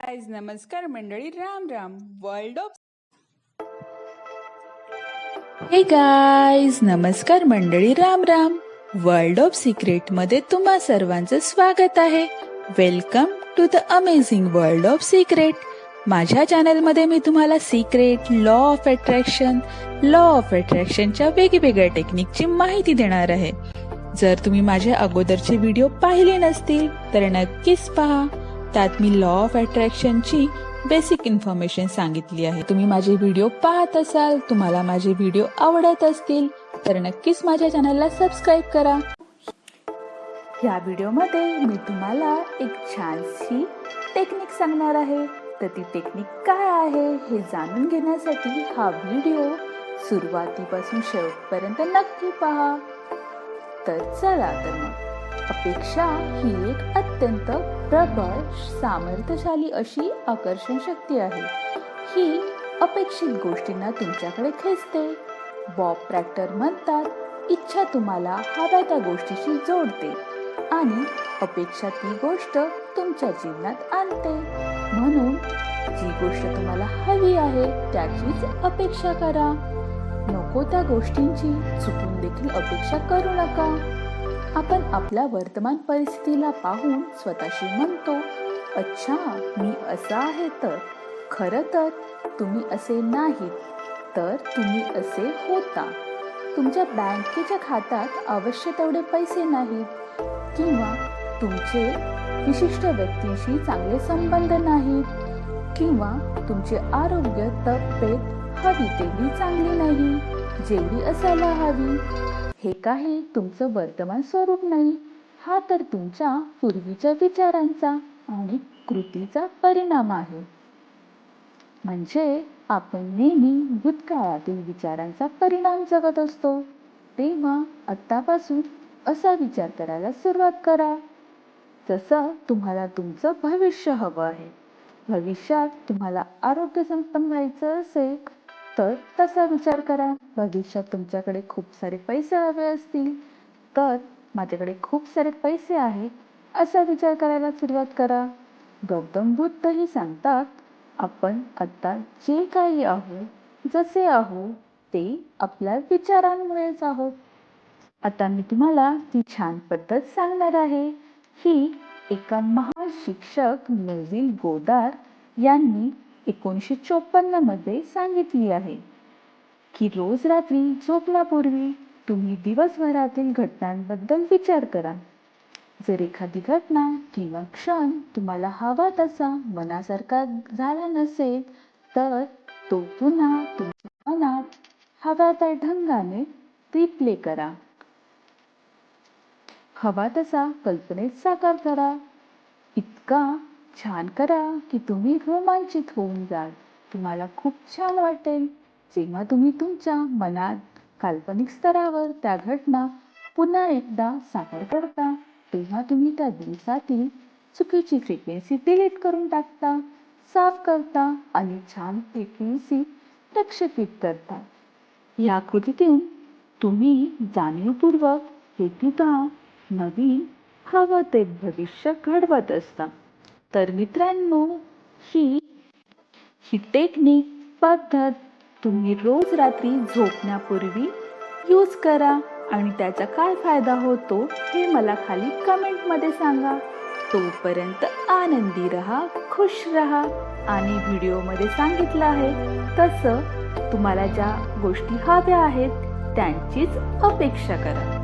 Guys नमस्कार मंडळी, Ram Ram. World of hey guys नमस्कार मंडळी, Ram Ram. World of secret मध्ये तुम्हा सर्वांचं स्वागत आहे. Welcome to the amazing world of secret. माझ्या चॅनलमध्ये मी तुम्हाला सिक्रेट, लॉ ऑफ अट्रॅक्शनच्या वेगवेगळ्या टेक्निकची माहिती देणार आहे. जर तुम्ही माझे अगोदरचे व्हिडिओ पाहिले नसतील तर नक्कीच पहा. त्यात मी लॉ ऑफ अट्रॅक्शनची बेसिक इन्फॉर्मेशन सांगितली आहे. तुम्ही माझे व्हिडिओ पाहत असाल, तुम्हाला माझे व्हिडिओ आवडत असतील तर नक्कीच माझ्या चॅनलला सबस्क्राईब करा. या व्हिडिओमध्ये मी तुम्हाला एक छानशी टेक्निक सांगणार आहे. तर ती टेक्निक काय आहे हे जाणून घेण्यासाठी हा व्हिडिओ सुरुवातीपासून शेवटपर्यंत नक्की पहा. तर चला तर मग. अपेक्षा ही एक अत्यंत प्रबळ, सामर्थ्यशाली अशी आकर्षण शक्ती आहे. ही अपेक्षित गोष्टींना तुमच्याकडे खेचते. बॉब प्रॅक्टर म्हणतात, इच्छा तुम्हाला हव्या त्या गोष्टीशी जोडते आणि अपेक्षा ती गोष्ट तुमच्या जीवनात आणते. म्हणून जी गोष्ट तुम्हाला हवी आहे त्याचीच अपेक्षा करा. नको त्या गोष्टींची चुकून देखील अपेक्षा करू नका. आपण आपल्या वर्तमान परिस्थितीला पाहून स्वतःशी म्हणतो, अच्छा मी असा आहे. तर खरं तर तुम्ही असे नाहीत, तर तुम्ही असे होता. तुमच्या बँकेच्या खात्यात अवश्य तेवढे पैसे नाहीत, किंवा तुमचे विशिष्ट व्यक्तींशी चांगले संबंध नाहीत, किंवा तुमचे आरोग्य, तब्येत हवी तेवढी चांगली नाही जेवढी असायला हवी. हे काही तुमचं वर्तमान स्वरूप नाही, हा तर तुमच्या पूर्वीच्या विचारांचा आणि कृतीचा परिणाम आहे. म्हणजे आपण नेहमी भूतकाळातील विचारांचा परिणाम जगत असतो. तेव्हा आत्तापासून असा विचार करायला सुरुवात करा जसं तुम्हाला तुमचं भविष्य हवं आहे. भविष्यात तुम्हाला आरोग्य संपन्न व्हायचं असेल तर तसा विचार करा. भविष्यात तुमच्याकडे खूप सारे पैसे हवे असतील तर माझ्याकडे खूप सारे पैसे आहेत असा विचार करायला सुरुवात करा. गौतम बुद्धही सांगतात, आपण आता जे काही आहोत, जसे आहोत ते आपल्या विचारांमुळेच आहोत. आता मी तुम्हाला ती छान पद्धत सांगणार आहे. ही एका महान शिक्षक नजील गोदार यांनी 1954 मध्ये सांगितली आहे की रोज रात्री झोपण्यापूर्वी तुम्ही दिवसभरातील घटनांबद्दल विचार करा. जर एखादी घटना किंवा क्षण तुम्हाला हवा तसा मनासारखा झाला नसेल तर तो पुन्हा तुमच्या मनात हव्या त्या ढंगाने रिप्ले करा. हवा तसा कल्पनेत साकार करा. इतका छान करा की तुम्ही रोमांचित होऊन जाल. तुम्हाला खूप छान वाटेल जेव्हा तुम्ही तुमच्या मनात काल्पनिक स्तरावर त्या घटना पुन्हा एकदा साकार करता. तेव्हा तुम्ही त्या दिवसातील चुकीची फ्रिक्वेन्सी डिलीट करून टाकता, साफ करता आणि छान फ्रिक्वेन्सी प्रक्षेपित करता. या कृतीतून तुम्ही जाणीवपूर्वक हेतुतः नवीन हवं ते भविष्य घडवत असता. तर मित्रांनो, ही टेक्निक, पद्धत तुम्ही रोज रात्री झोपण्यापूर्वी यूज करा आणि त्याचा काय फायदा होतो हे मला खाली कमेंटमध्ये सांगा. तोपर्यंत आनंदी रहा, खुश रहा आणि व्हिडिओमध्ये सांगितलं आहे तसं तुम्हाला ज्या गोष्टी हव्या आहेत त्यांचीच अपेक्षा करा.